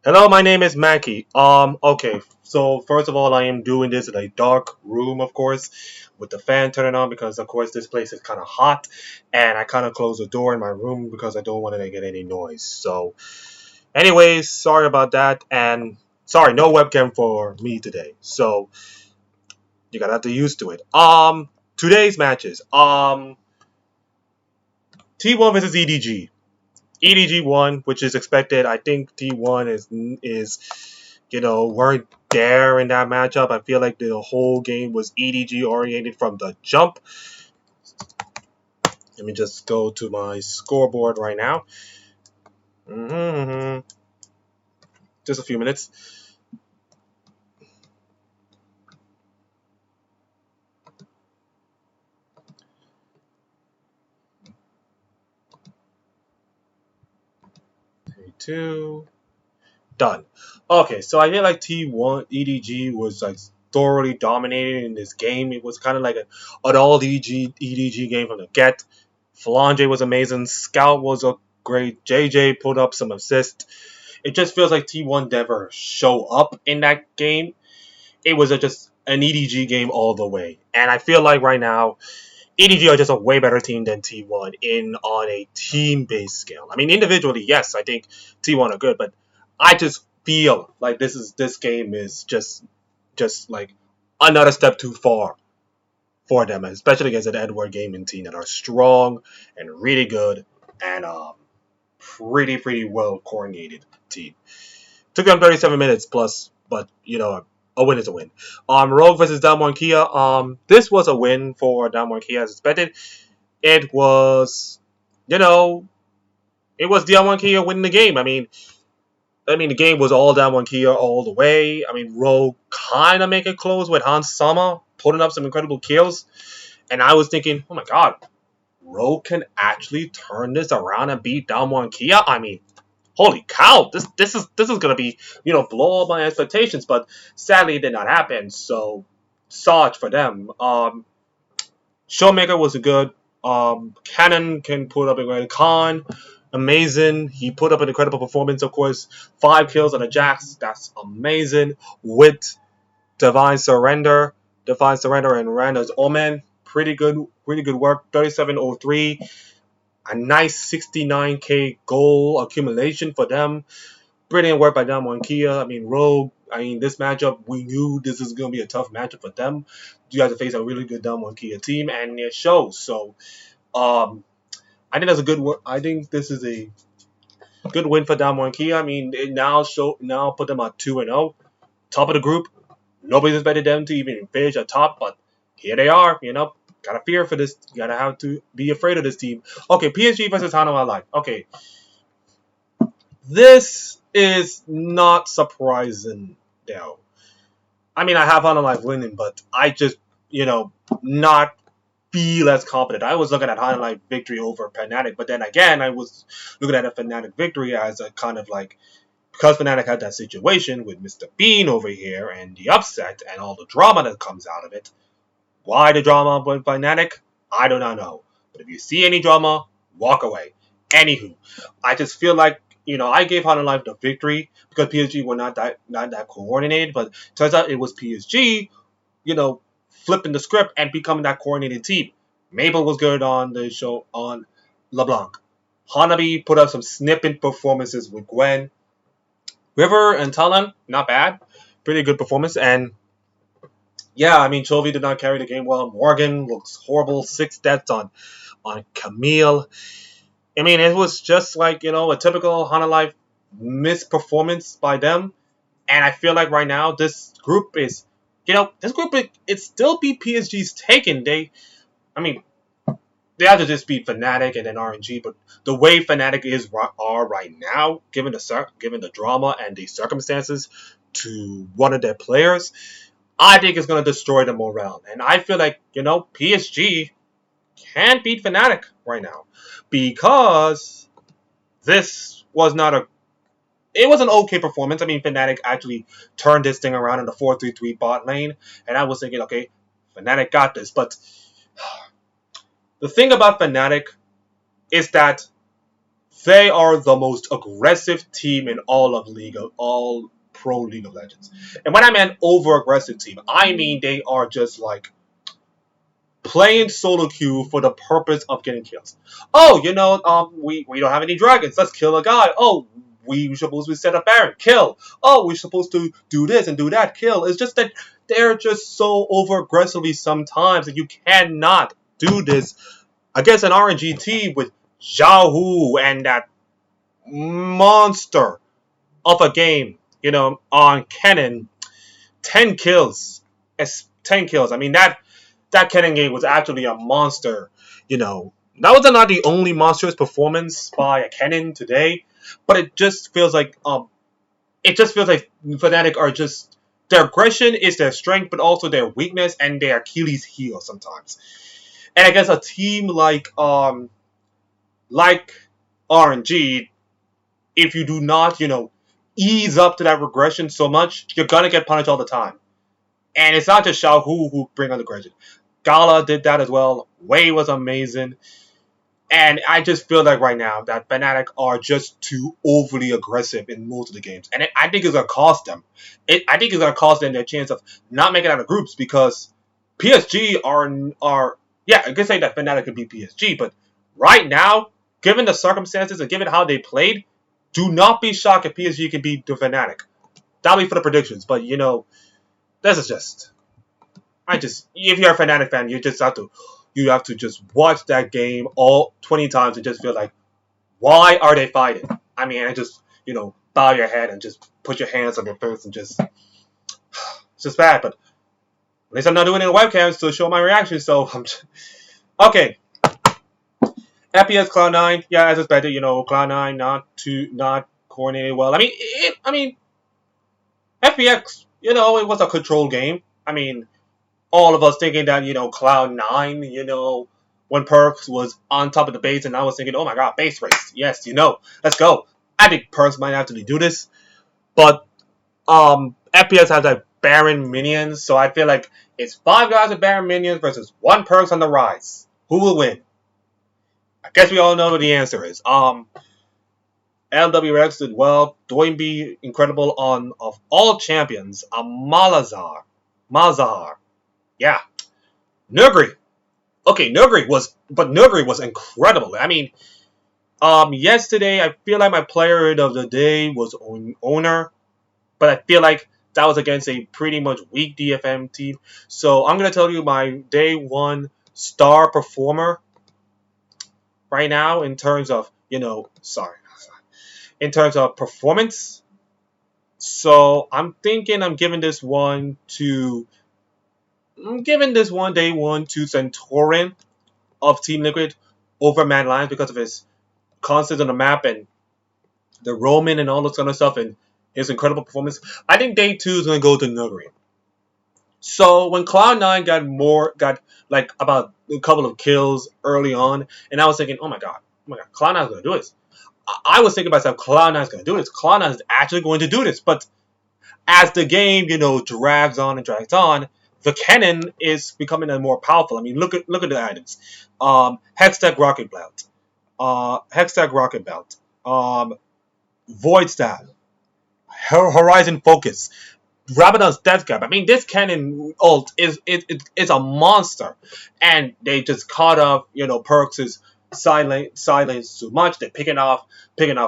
Hello, my name is Mackie. Okay. So first of all, I am doing this in a dark room, of course, with the fan turning on because, of course, this place is kind of hot, and I kind of close the door in my room because I don't want to get any noise. So, anyways, sorry about that, and sorry, no webcam for me today. So you gotta have to used to it. Today's matches. T1 versus EDG. EDG won, which is expected. I think T1 is weren't there in that matchup. I feel like the whole game was EDG oriented from the jump. Let me just go to my scoreboard right now. Mm-hmm. Just a few minutes. Three, two, done. Okay, so I feel like T1 EDG was like thoroughly dominated in this game. It was kind of like an all EDG game from the get. Falange was amazing. Scout was a great. JJ put up some assists. It just feels like T1 never show up in that game. It was just an EDG game all the way. And I feel like right now, EDG are just a way better team than T1 in on a team based scale. I mean, individually, yes, I think T1 are good, but I just feel like this game is just like another step too far for them, especially against an Edward Gaming team that are strong and really good and pretty well coordinated team. Took them 37 minutes plus, but a win is a win. Rogue versus Damwon Kia. This was a win for Damwon Kia as expected. It was, you know, it was Damwon Kia winning the game. I mean, the game was all Damwon Kia all the way. I mean, Rogue kind of make it close with Hans Sama putting up some incredible kills, and I was thinking, oh my god, Rogue can actually turn this around and beat Damwon Kia. I mean, holy cow, this is gonna be blow up my expectations, but sadly it did not happen. So Sarge for them. Showmaker was a good. Cannon can put up a great Khan. Amazing. He put up an incredible performance, of course. 5 kills on the Jax. That's amazing. With Divine Surrender. Divine Surrender and Randa's Omen. Pretty good work. 3703. A nice 69k goal accumulation for them. Brilliant work by Damwon Kia. I mean, Rogue. I mean, this matchup, we knew this is going to be a tough matchup for them. You have to face a really good Damwon Kia team, and it shows. So, I think that's a good. I think this is a good win for Damwon Kia. I mean, it now put them at 2-0, top of the group. Nobody's expected them to even finish at top, but here they are. Gotta fear for this. Gotta have to be afraid of this team. Okay, PSG versus Hanwha Life. Okay, this is not surprising, though. I mean, I have Hanwha Life winning, but I just, not feel as confident. I was looking at Hanwha Life victory over Fnatic, but then again, I was looking at a Fnatic victory as a kind of like, because Fnatic had that situation with Mr. Bean over here and the upset and all the drama that comes out of it. Why the drama with Fnatic? I do not know. But if you see any drama, walk away. Anywho, I just feel like I gave Hanwha Life the victory because PSG were not that coordinated, but turns out it was PSG, flipping the script and becoming that coordinated team. Mabel was good on the show on LeBlanc. Hanabi put up some snippet performances with Gwen. River and Talon, not bad. Pretty good performance. And yeah, I mean, Chovy did not carry the game well. Morgan looks horrible. 6 deaths on Camille. I mean, it was just like, a typical Hanwha Life misperformance by them. And I feel like right now, this group is, it still beat PSG's taken. I mean, they have to just beat Fnatic and then RNG, but the way Fnatic are right now, given the drama and the circumstances to one of their players, I think it's going to destroy the morale. And I feel like, PSG can't beat Fnatic right now because this was not a. It was an okay performance. I mean, Fnatic actually turned this thing around in the 4-3-3 bot lane, and I was thinking, okay, Fnatic got this. But the thing about Fnatic is that They are the most aggressive team in all pro League of Legends. And when I meant over aggressive team, I mean they are just like playing solo queue for the purpose of getting kills. Oh, we don't have any dragons. Let's kill a guy. Oh, we supposed to set a Baron. Kill. Oh, we're supposed to do this and do that. Kill. It's just that they're just so over aggressively sometimes that you cannot do this against an RNG team with Xiao Hu and that monster of a game, on Kennen. 10 kills. 10 kills. I mean, that Kennen game was actually a monster. That was not the only monstrous performance by a Kennen today, but it just feels like Fnatic are just their aggression is their strength, but also their weakness and their Achilles heel sometimes. And I guess a team like RNG, if you do not, ease up to that regression so much, you're gonna get punished all the time. And it's not just Xiao Hu who bring on the aggression. Gala did that as well. Wei was amazing. And I just feel like right now that Fnatic are just too overly aggressive in most of the games. And I think it's going to cost them. I think it's going to cost them their chance of not making it out of groups because PSG are yeah, I could say that Fnatic could beat PSG, but right now, given the circumstances and given how they played, do not be shocked if PSG can beat the Fnatic. That'll be for the predictions. But, this is just... if you're a Fnatic fan, you have to just watch that game all 20 times and just feel like, why are they fighting? I mean, and just, bow your head and just put your hands on your face and just, it's just bad. But at least I'm not doing it in webcams to show my reaction. So okay. FPS Cloud9, yeah, as expected, Cloud9 not coordinated well. I mean, FPX, it was a control game. I mean, all of us thinking that, Cloud9, when Perkz was on top of the base, and I was thinking, oh my god, base race. Yes, let's go. I think Perkz might actually do this. But FPS has like Baron minions, so I feel like it's 5 guys with Baron minions versus 1 Perkz on the rise. Who will win? I guess we all know what the answer is. LWX did well. Doinby, incredible of all champions. Malzahar. Yeah. Nuguri. Okay, Nuguri was incredible. I mean, yesterday I feel like my player of the day was Owner, but I feel like that was against a pretty much weak DFM team. So I'm gonna tell you my day 1 star performer right now in terms of in terms of performance. So I'm thinking I'm giving this one day 1 to Centaurin of Team Liquid over Mad Lions because of his constants on the map and the roaming and all this kind of stuff and his incredible performance. I think day 2 is going to go to Nuguri. So when Cloud9 got like about a couple of kills early on, and I was thinking, oh my god, Cloud9 is going to do this. I was thinking to myself, Cloud9 is going to do this. Cloud9 is actually going to do this. But as the game, drags on and drags on, the Kennen is becoming more powerful. I mean, look at the items. Hextech Rocket Belt. Void Stab. Horizon Focus. Rabadon's Death Grab. I mean, this Kennen ult is a monster. And they just caught up, Perkz' silence too much. They're picking off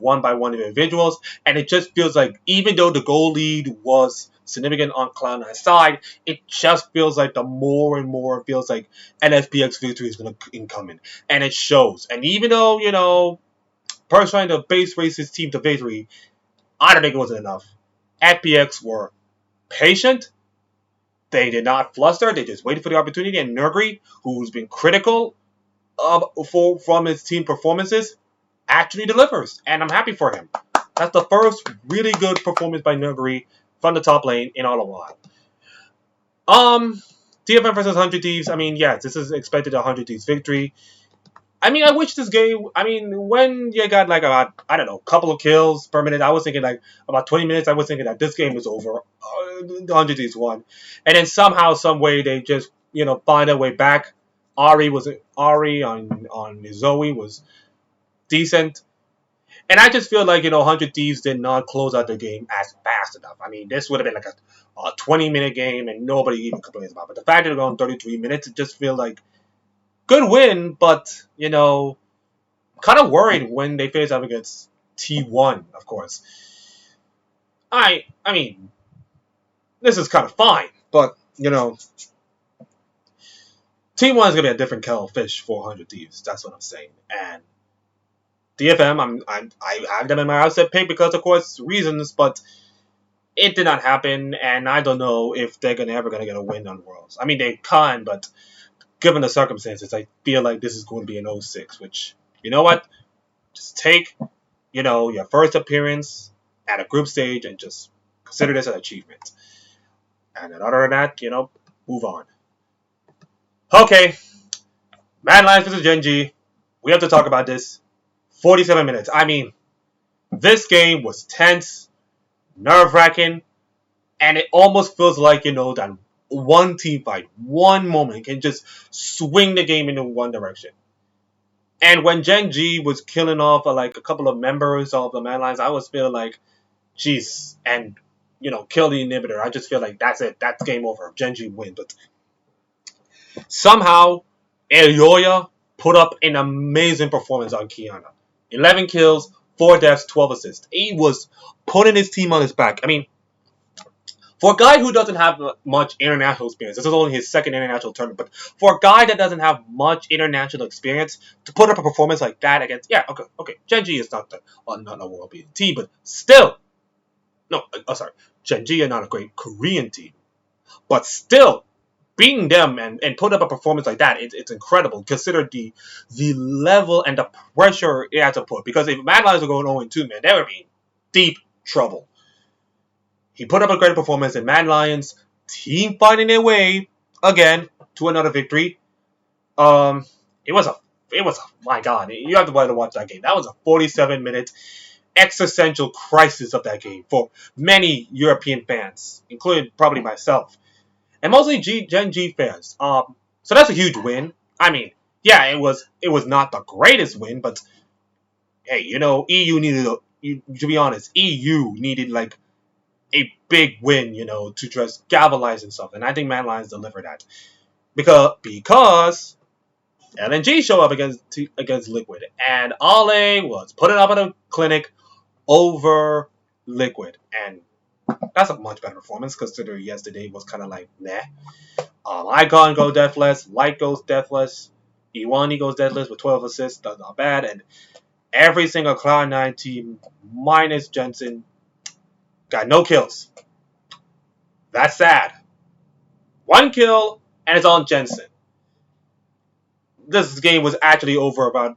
one by one individuals. And it just feels like, even though the goal lead was significant on Cloud9's side, it just feels like the more and more it feels like NFPX victory is going to incoming. And it shows. And even though, Perkz trying to base race his team to victory, I don't think it wasn't enough. FPX were patient. They did not fluster. They just waited for the opportunity. And Nuguri, who's been critical from his team performances, actually delivers. And I'm happy for him. That's the first really good performance by Nuguri from the top lane in all a while. DFM versus 100 Thieves. I mean, yes, this is expected a 100 Thieves victory. I mean, I wish this game, when you got like about, a couple of kills per minute, I was thinking like about 20 minutes, I was thinking that this game is over. The 100 Thieves won. And then somehow, some way, they just, find their way back. Ari on Zoe was decent. And I just feel like, 100 Thieves did not close out the game as fast enough. I mean, this would have been like a 20-minute game and nobody even complains about it. But the fact that they're going 33 minutes, it just feels like good win, but, kind of worried when they face up against T1, of course. I mean, this is kind of fine, but, T1 is going to be a different kettle of fish for 100 Thieves. That's what I'm saying. And DFM, I have them in my outset pick because, of course, reasons, but it did not happen, and I don't know if they're ever going to get a win on Worlds. I mean, they can, but given the circumstances, I feel like this is going to be an 06, which, you know what? Just take, your first appearance at a group stage and just consider this an achievement. And then other than that, move on. Okay, Mad Lions vs. Gen G. We have to talk about this. 47 minutes. I mean, this game was tense, nerve-wracking, and it almost feels like, that one team fight, one moment can just swing the game into one direction. And when Gen G was killing off like a couple of members of the Mad Lions, I was feeling like, jeez, and kill the inhibitor. I just feel like that's it. That's game over. Gen G win. But somehow, Elyoya put up an amazing performance on Qiyana. 11 kills, 4 deaths, 12 assists. He was putting his team on his back. I mean, for a guy who doesn't have much international experience, this is only his second international tournament, but for a guy that doesn't have much international experience, to put up a performance like that against, okay, Gen G is not a world-beating team, but still, Gen G are not a great Korean team, but still, beating them and put up a performance like that, it's incredible. Consider the level and the pressure it had to put, because if Mad Lions were going 0-2, man, they would be in deep trouble. He put up a great performance, and Mad Lions team finding their way again to another victory. It was a my God, you have to watch that game. That was a 47-minute existential crisis of that game for many European fans, including probably myself, and mostly Gen G fans. So that's a huge win. I mean, yeah, it was not the greatest win, but hey, EU needed to be honest, EU needed like a big win, to just galvanize and stuff. And I think Mad Lions delivered that. Because LNG showed up against Liquid. And Ale was putting up at a clinic over Liquid. And that's a much better performance, considering yesterday was kind of like, meh. Icon goes deathless. Light goes deathless. Iwani goes deathless with 12 assists. That's not bad. And every single Cloud9 team, minus Jensen, got no kills. That's sad. 1 kill, and it's on Jensen. This game was actually over about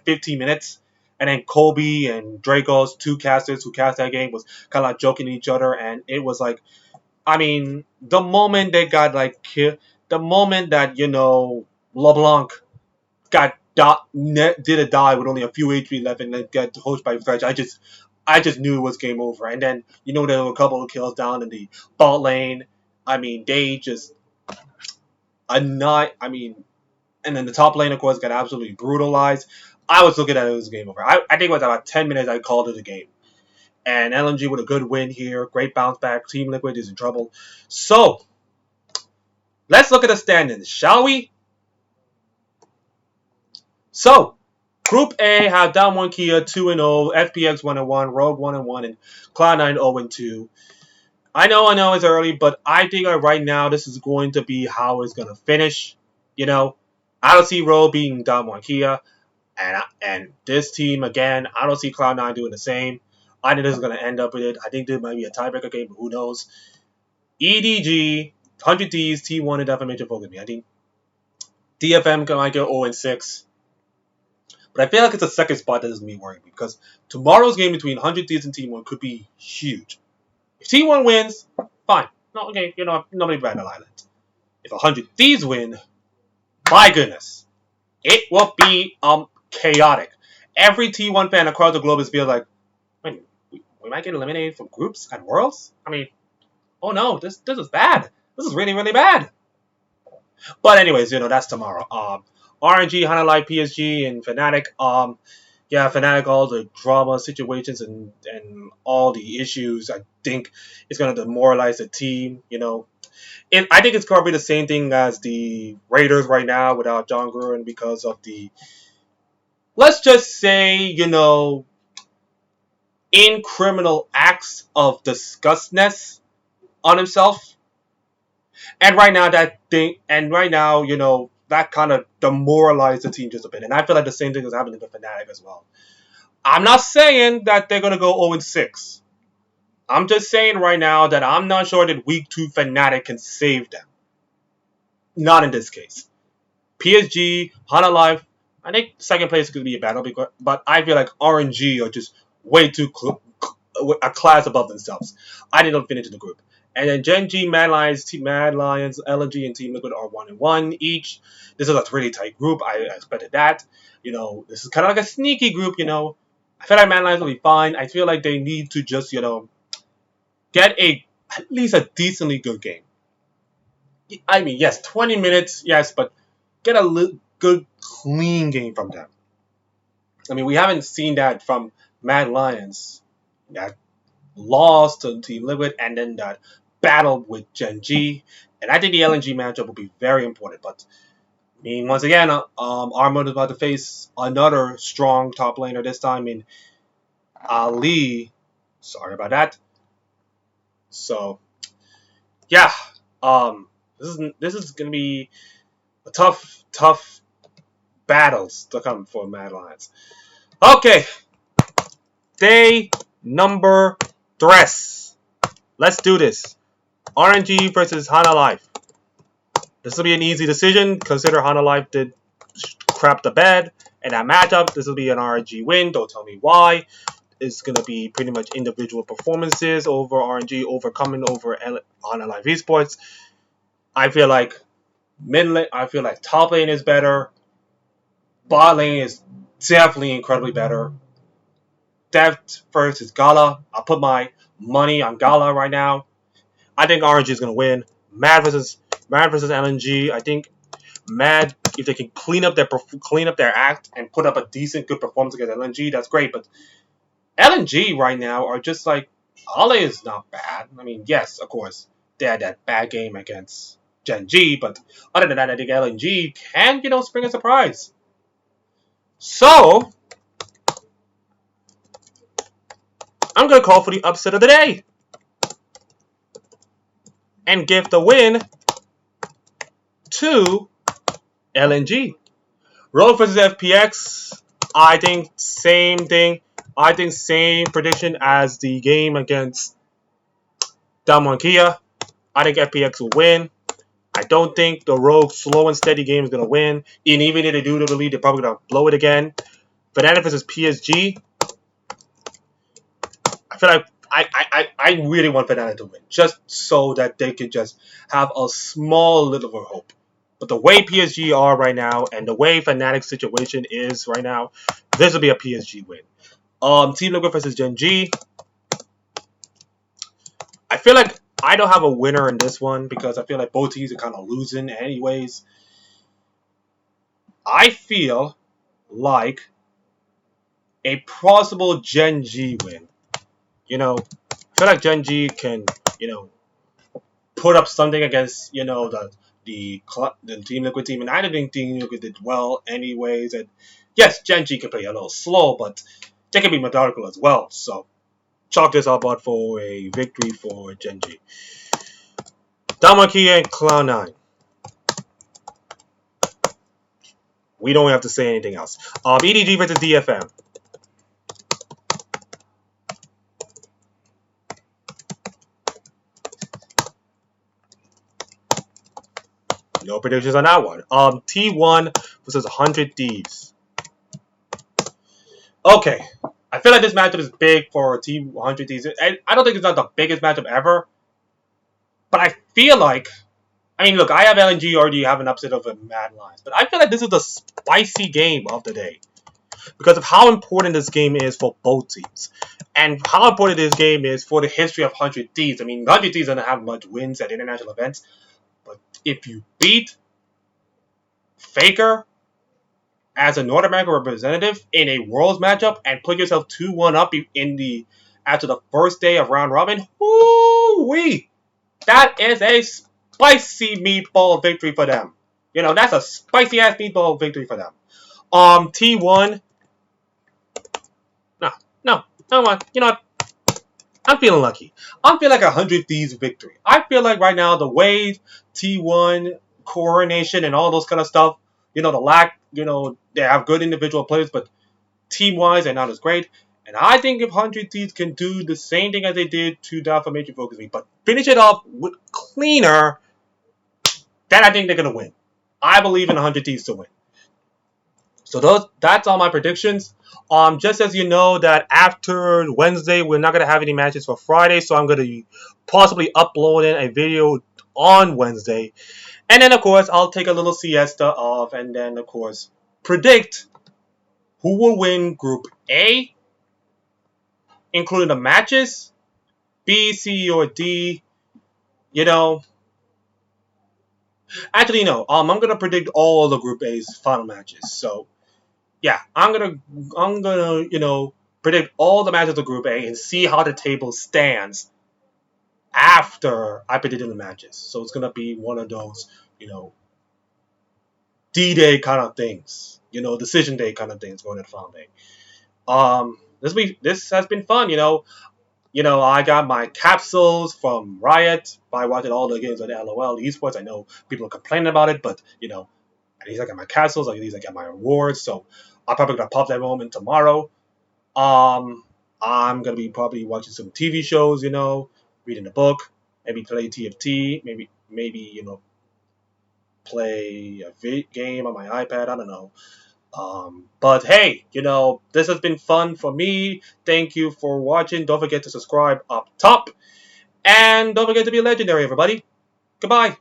15 minutes. And then Kobe and Dracos, 2 casters who cast that game, was kind of like joking at each other. And it was like, I mean, the moment they got like killed, the moment that, LeBlanc did a die with only a few HP left and then got hosted by Fletch, I just knew it was game over. And then, there were a couple of kills down in the bot lane. I mean, they just... and then the top lane, of course, got absolutely brutalized. I was looking at it as game over. I think it was about 10 minutes I called it a game. And LNG with a good win here. Great bounce back. Team Liquid is in trouble. So, let's look at the standings, shall we? So, Group A had Damwon Kia 2-0, FPX 1-1, Rogue 1-1, and Cloud9 0-2. I know it's early, but I think right now this is going to be how it's going to finish. I don't see Rogue beating Damwon Kia, and this team, again, I don't see Cloud9 doing the same. I think this is going to end up with it. I think there might be a tiebreaker game, but who knows. EDG, 100 Ds, T1, and definitely major focus me. I think DFM might go 0-6. But I feel like it's a second spot that doesn't me worrying because tomorrow's game between 100 Thieves and T1 could be huge. If T1 wins, fine. No, okay, nobody bad on the island. If 100 Thieves win, my goodness, it will be chaotic. Every T1 fan across the globe is feeling like, wait, we might get eliminated from groups and worlds? I mean, oh no, this is bad. This is really, really bad. But anyways, that's tomorrow. RNG, Hana Live, PSG, and Fnatic. yeah, Fnatic, all the drama situations and all the issues, I think it's gonna demoralize the team. I think it's probably the same thing as the Raiders right now without John Gruden because of the, let's just say, in criminal acts of disgustness on himself. And right now, that kind of demoralized the team just a bit. And I feel like the same thing is happening to Fnatic as well. I'm not saying that they're gonna go 0-6. I'm just saying right now that I'm not sure that week 2 Fnatic can save them. Not in this case. PSG, Hana Life, I think second place could be a battle, but I feel like RNG are just way too a class above themselves. I didn't finish in the group. And then Gen G, Mad Lions, Mad Lions, LNG, and Team Liquid are 1-1 each. This is a really tight group. I expected that. This is kind of like a sneaky group. I feel like Mad Lions will be fine. I feel like they need to just get at least a decently good game. I mean, yes, 20 minutes, yes, but get a good, clean game from them. I mean, we haven't seen that from Mad Lions. That lost to Team Liquid and then that battle with Gen G. And I think the LNG matchup will be very important. But I mean, once again, Armor is about to face another strong top laner this time in Ali. Sorry about that. So, yeah, this is gonna be a tough battles to come for Mad Lions. Okay, day number 3. Let's do this. RNG versus Hana Life. This will be an easy decision. Consider Hana Life did crap the bed in that matchup. This will be an RNG win. Don't tell me why. It's going to be pretty much individual performances over RNG, overcoming over Hana Life Esports. I feel like top lane is better. Bot lane is definitely incredibly better. Depth first is Gala. I'll put my money on Gala right now. I think RNG is going to win. Mad versus LNG. I think Mad, if they can clean up their act and put up a decent, good performance against LNG, that's great. But LNG right now are just like, Ale is not bad. I mean, yes, of course, they had that bad game against Gen G, but other than that, I think LNG can, spring a surprise. So, I'm going to call for the upset of the day and give the win to LNG. Rogue versus FPX, I think same thing. I think same prediction as the game against Damonkia. I think FPX will win. I don't think the Rogue slow and steady game is going to win. And even if they do the lead, they're probably going to blow it again. Fnatic versus PSG. I feel like I really want Fnatic to win. Just so that they can just have a small little hope. But the way PSG are right now and the way Fnatic's situation is right now, this will be a PSG win. Team Liquid versus Gen G. I feel like I don't have a winner in this one because I feel like both teams are kind of losing anyways. I feel like a possible Gen G win. I feel like Gen G can, put up something against, the Team Liquid team. And I don't think Team Liquid did well anyways. And yes, Gen G can play a little slow, but they can be methodical as well. So, chalk this up out for a victory for Gen G. Damonkia and Cloud9. We don't have to say anything else. EDG versus DFM. No predictions on that one. T1 versus 100 Thieves. Okay. I feel like this matchup is big for Team 100 Thieves. I don't think it's not the biggest matchup ever. But I feel like, look, I have LNG already have an upset of a Mad Lions. But I feel like this is the spicy game of the day. Because of how important this game is for both teams. And how important this game is for the history of 100 Thieves. 100 Thieves don't have much wins at international events. But if you beat Faker as a North American representative in a Worlds matchup and put yourself 2-1 up in the after the first day of round robin. Woo-wee! That is a spicy meatball victory for them. You know, that's a spicy ass meatball victory for them. T1. No, no, no one. You know what? I'm feeling lucky. I'm feeling like 100 Thieves victory. I feel like right now the way T1 coronation and all those kind of stuff, you know, the lack, you know, they have good individual players, but team wise they're not as great. And I think if 100 Thieves can do the same thing as they did to Defamation Focus Me, but finish it off with cleaner, then I think they're gonna win. I believe in 100 Thieves to win. So that's all my predictions. Just as you know that after Wednesday we're not gonna have any matches for Friday, so I'm gonna possibly upload in a video on Wednesday, and then of course I'll take a little siesta off, and then of course predict who will win Group A, including the matches, B, C, or D. You know, actually no. I'm gonna predict all the Group A's final matches. So yeah, I'm gonna predict all the matches of Group A and see how the table stands after I predicted the matches. So it's gonna be one of those D-Day kind of things, decision day kind of things going into final day. This has been fun. I got my capsules from Riot by watching all the games on LOL esports. I know people are complaining about it, but at least I got my capsules. At least I got my rewards. So I'm probably gonna pop that moment tomorrow. I'm gonna be probably watching some TV shows. Reading a book, maybe play TFT, maybe play a game on my iPad. I don't know. But hey, this has been fun for me. Thank you for watching. Don't forget to subscribe up top. And don't forget to be legendary, everybody. Goodbye.